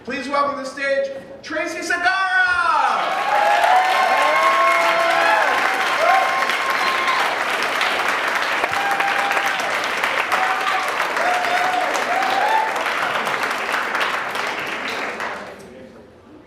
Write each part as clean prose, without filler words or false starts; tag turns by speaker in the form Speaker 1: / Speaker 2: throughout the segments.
Speaker 1: Please welcome to the stage, Tracey Segarra!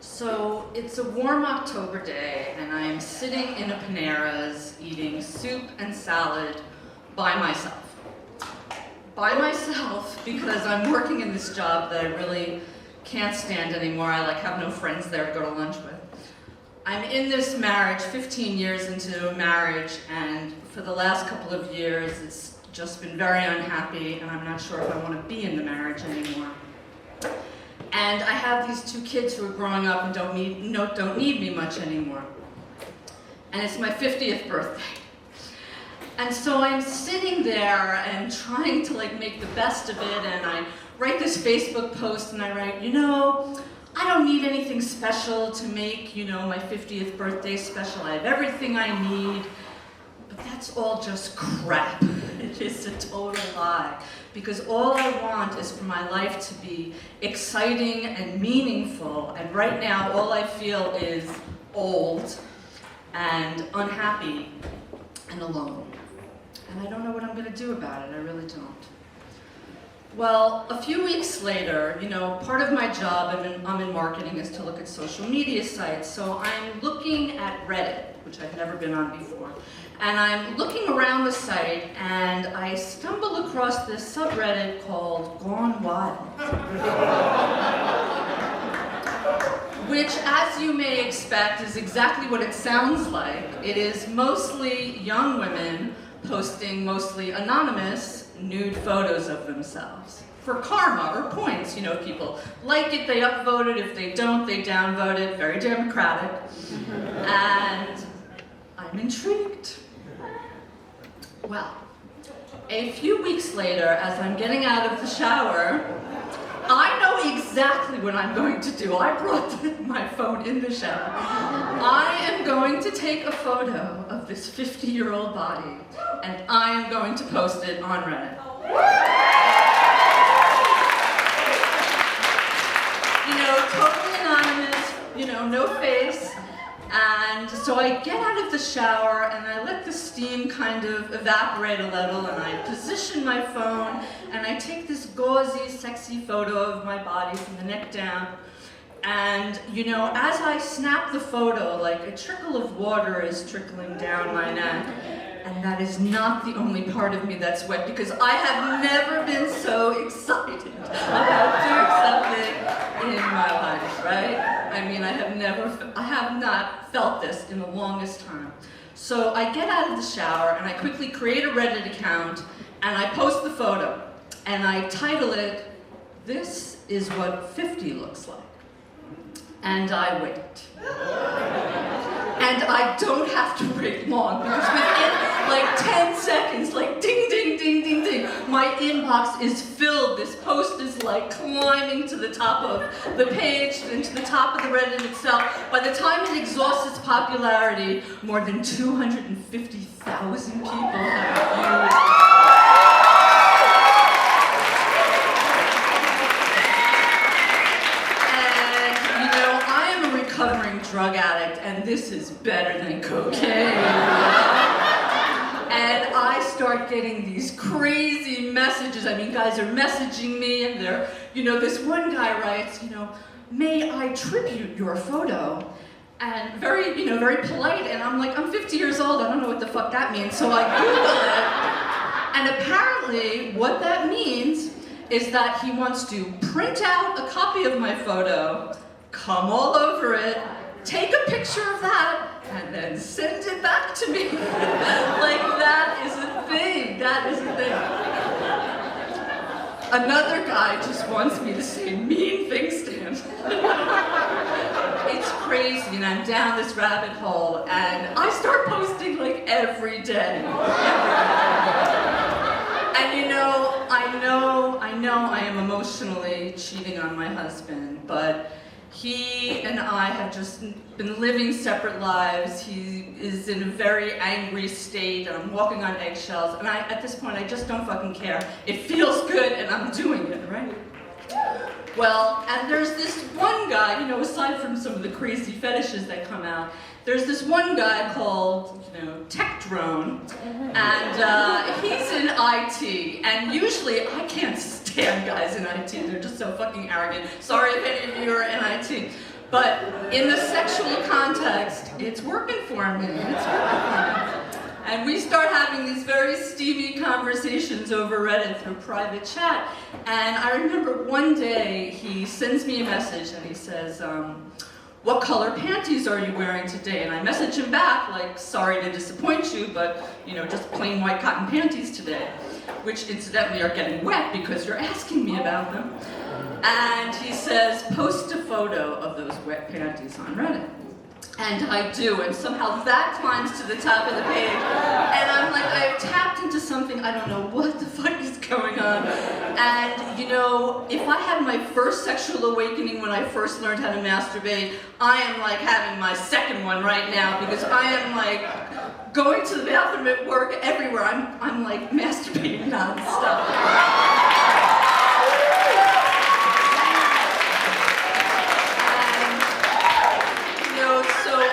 Speaker 2: So it's a warm October day, and I'm sitting in a Panera's eating soup and salad by myself. By myself because I'm working in this job that I really can't stand anymore. I have no friends there to go to lunch with. I'm in this marriage, 15 years into a marriage, and for the last couple of years it's just been very unhappy, and I'm not sure if I want to be in the marriage anymore. And I have these two kids who are growing up and don't need me much anymore. And it's my 50th birthday. And so I'm sitting there and trying to make the best of it, and I write this Facebook post and I write, I don't need anything special to make, my 50th birthday special. I have everything I need. But that's all just crap. It is a total lie. Because all I want is for my life to be exciting and meaningful. And right now, all I feel is old and unhappy and alone. And I don't know what I'm going to do about it. I really don't. Well, a few weeks later, part of my job, I'm in marketing, is to look at social media sites. So I'm looking at Reddit, which I've never been on before. And I'm looking around the site, and I stumble across this subreddit called Gone Wild. Which, as you may expect, is exactly what it sounds like. It is mostly young women posting mostly anonymous nude photos of themselves for karma or points. If people like it, they upvote it. If they don't, they downvote it. Very democratic. And I'm intrigued. Well, a few weeks later, as I'm getting out of the shower, I know exactly what I'm going to do. I brought my phone in the shower. I am going to take a photo of this 50-year-old body, and I am going to post it on Reddit. Totally anonymous, no face. And so I get out of the shower and I let the steam kind of evaporate a little, and I position my phone and I take this gauzy, sexy photo of my body from the neck down. And, as I snap the photo, a trickle of water is trickling down my neck. And that is not the only part of me that's wet, because I have never been so excited about doing something in my life, right? I have not felt this in the longest time. So I get out of the shower and I quickly create a Reddit account and I post the photo. And I title it, "This is what 50 looks like." And I wait. And I don't have to wait long, because within 10 seconds, ding, ding, ding, ding, ding, my inbox is filled. This post is climbing to the top of the page and to the top of the Reddit itself. By the time it exhausts its popularity, more than 250,000 people have viewed it. Drug addict, and this is better than cocaine. And I start getting these crazy messages. Guys are messaging me, and they're, this one guy writes, "May I tribute your photo?" And very polite, and I'm I'm 50 years old, I don't know what the fuck that means, so I Google it. And apparently, what that means is that he wants to print out a copy of my photo, come all over it, take a picture of that, and then send it back to me. That is a thing. That is a thing. Another guy just wants me to say mean things to him. It's crazy, and I'm down this rabbit hole, and I start posting every day. And I know I am emotionally cheating on my husband, but he and I have just been living separate lives. He is in a very angry state, and I'm walking on eggshells, and at this point, I just don't fucking care. It feels good, and I'm doing it, right? Well, and there's this one guy, you know, aside from some of the crazy fetishes that come out, there's this one guy called, you know, Tech Drone, and he's in IT, and usually I can't stand guys in IT, they're just so fucking arrogant. Sorry if any of you are in IT. But in the sexual context, it's working for me, it's working for me. And we start having these very steamy conversations over Reddit through private chat. And I remember one day he sends me a message and he says, what color panties are you wearing today? And I message him back like, sorry to disappoint you, but you know, just plain white cotton panties today, which incidentally are getting wet because you're asking me about them. And he says, post a photo of those wet panties on Reddit. And I do, and somehow that climbs to the top of the page. And I'm like, I've tapped into something, I don't know what the fuck is going on. And you know, if I had my first sexual awakening when I first learned how to masturbate, I am like having my second one right now, because I am like going to the bathroom at work, everywhere. I'm like masturbating nonstop.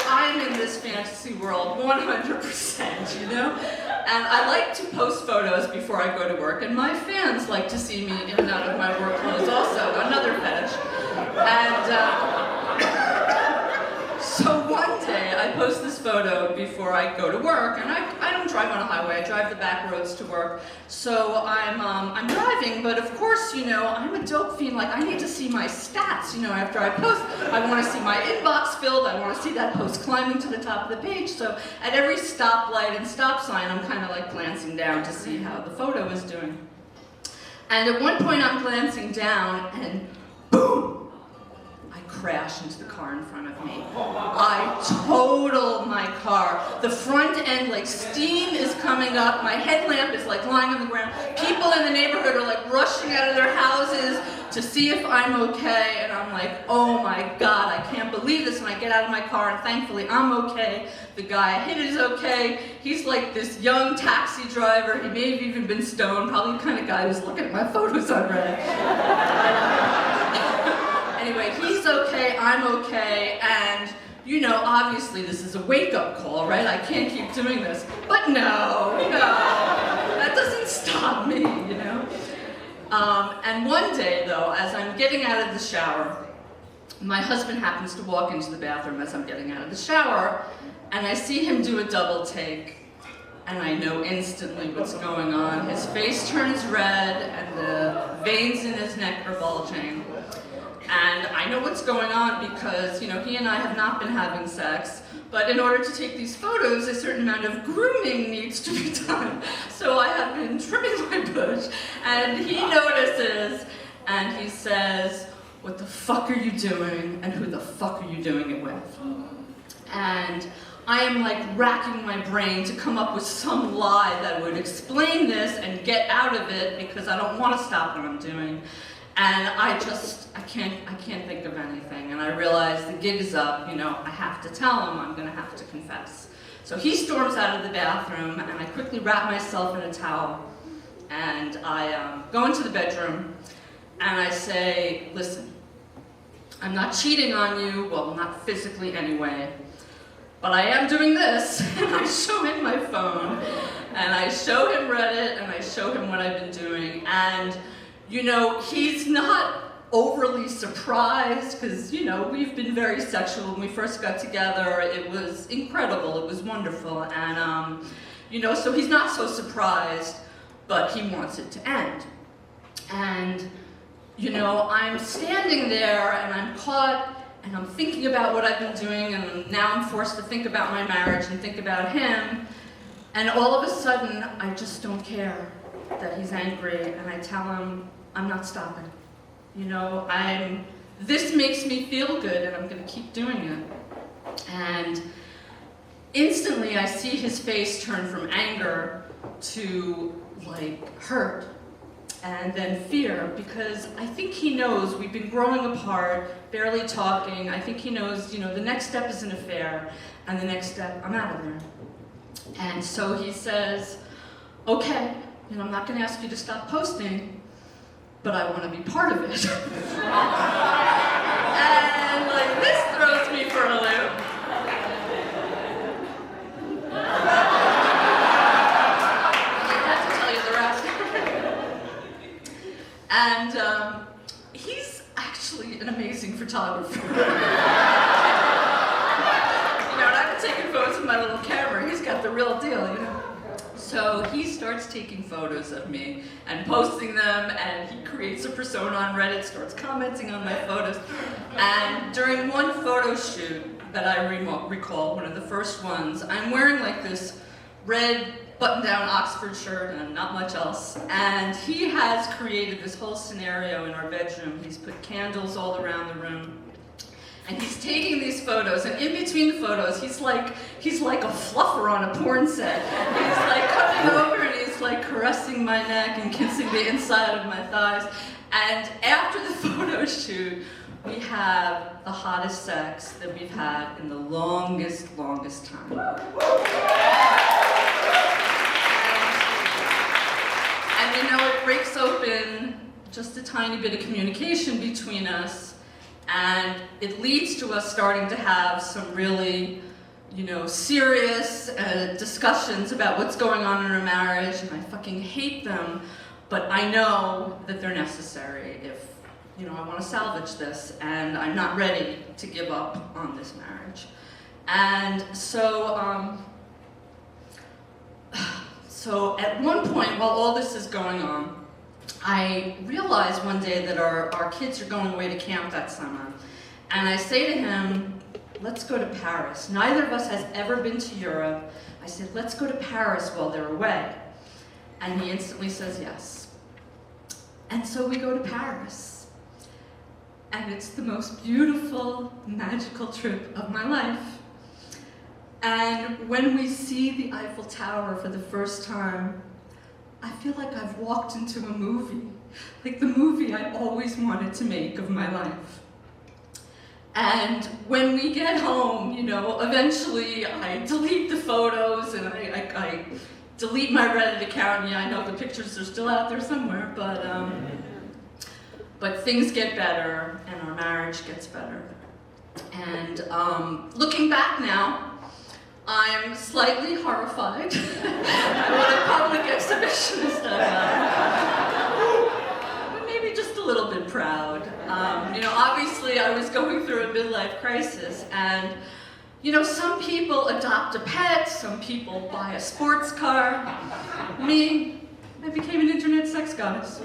Speaker 2: I'm in this fantasy world 100%, you know? And I like to post photos before I go to work, and my fans like to see me in and out of my work clothes also, another fetish. And so one day I post this photo before I go to work, and I don't drive on a highway, I drive the back roads to work. So I'm driving, but of course, you know, I'm a dope fiend, like I need to see my stats, you know, after I post. I want to see my inbox filled, I want to see that post climbing to the top of the page. So at every stoplight and stop sign, I'm kind of like glancing down to see how the photo is doing. And at one point I'm glancing down, and boom! Crash into the car in front of me. I total my car. The front end, like steam is coming up. My headlamp is like lying on the ground. People in the neighborhood are like rushing out of their houses to see if I'm okay. And I'm like, oh my God, I can't believe this. And I get out of my car, and thankfully I'm okay. The guy I hit is okay. He's like this young taxi driver. He may have even been stoned, probably the kind of guy who's looking at my photos on Reddit. Anyway, he's okay, I'm okay, and you know, obviously this is a wake-up call, right? I can't keep doing this. But no, that doesn't stop me, you know? And one day, though, as I'm getting out of the shower, my husband happens to walk into the bathroom as I'm getting out of the shower, and I see him do a double take, and I know instantly what's going on. His face turns red, and the veins in his neck are bulging. And I know what's going on because, you know, he and I have not been having sex, but in order to take these photos, a certain amount of grooming needs to be done. So I have been trimming my bush, and he notices, and he says, what the fuck are you doing, and who the fuck are you doing it with? And I am like racking my brain to come up with some lie that would explain this and get out of it, because I don't want to stop what I'm doing. And I can't think of anything. And I realize the gig is up, you know, I have to tell him, I'm gonna have to confess. So he storms out of the bathroom, and I quickly wrap myself in a towel, and I go into the bedroom, and I say, listen, I'm not cheating on you, well, not physically anyway, but I am doing this. And I show him my phone, and I show him Reddit, and I show him what I've been doing, and you know, he's not overly surprised, because, you know, we've been very sexual when we first got together. It was incredible, it was wonderful, and, you know, so he's not so surprised, but he wants it to end. And, you know, I'm standing there, and I'm caught, and I'm thinking about what I've been doing, and now I'm forced to think about my marriage and think about him, and all of a sudden, I just don't care that he's angry, and I tell him, I'm not stopping. You know, this makes me feel good, and I'm gonna keep doing it. And instantly I see his face turn from anger to like hurt, and then fear, because I think he knows we've been growing apart, barely talking. I think he knows, you know, the next step is an affair, and the next step, I'm out of there. And so he says, okay, you know, I'm not gonna ask you to stop posting, but I want to be part of it. And like this throws me for a loop. I have to tell you the rest. And he's actually an amazing photographer. And I've been taking photos with my little camera. He's got the real deal, So he starts taking photos of me and posting them, and he creates a persona on Reddit, starts commenting on my photos. And during one photo shoot that I recall, one of the first ones, I'm wearing like this red button-down Oxford shirt and not much else. And he has created this whole scenario in our bedroom. He's put candles all around the room. And he's taking these photos, and in between photos, he's like a fluffer on a porn set. He's like coming over and he's like caressing my neck and kissing the inside of my thighs. And after the photo shoot, we have the hottest sex that we've had in the longest time. And it breaks open just a tiny bit of communication between us. And it leads to us starting to have some really, serious discussions about what's going on in our marriage, and I fucking hate them, but I know that they're necessary if, I want to salvage this, and I'm not ready to give up on this marriage. And so, so at one point, while all this is going on, I realized one day that our kids are going away to camp that summer. And I say to him, let's go to Paris. Neither of us has ever been to Europe. I said, let's go to Paris while they're away. And he instantly says yes. And so we go to Paris. And it's the most beautiful, magical trip of my life. And when we see the Eiffel Tower for the first time, I feel like I've walked into a movie, like the movie I always wanted to make of my life. And when we get home, eventually I delete the photos and I delete my Reddit account. Yeah, I know the pictures are still out there somewhere, but things get better and our marriage gets better. And looking back now, I'm slightly horrified at what a public exhibitionist I am. But maybe just a little bit proud. Obviously I was going through a midlife crisis, and some people adopt a pet, some people buy a sports car. Me, I became an internet sex goddess.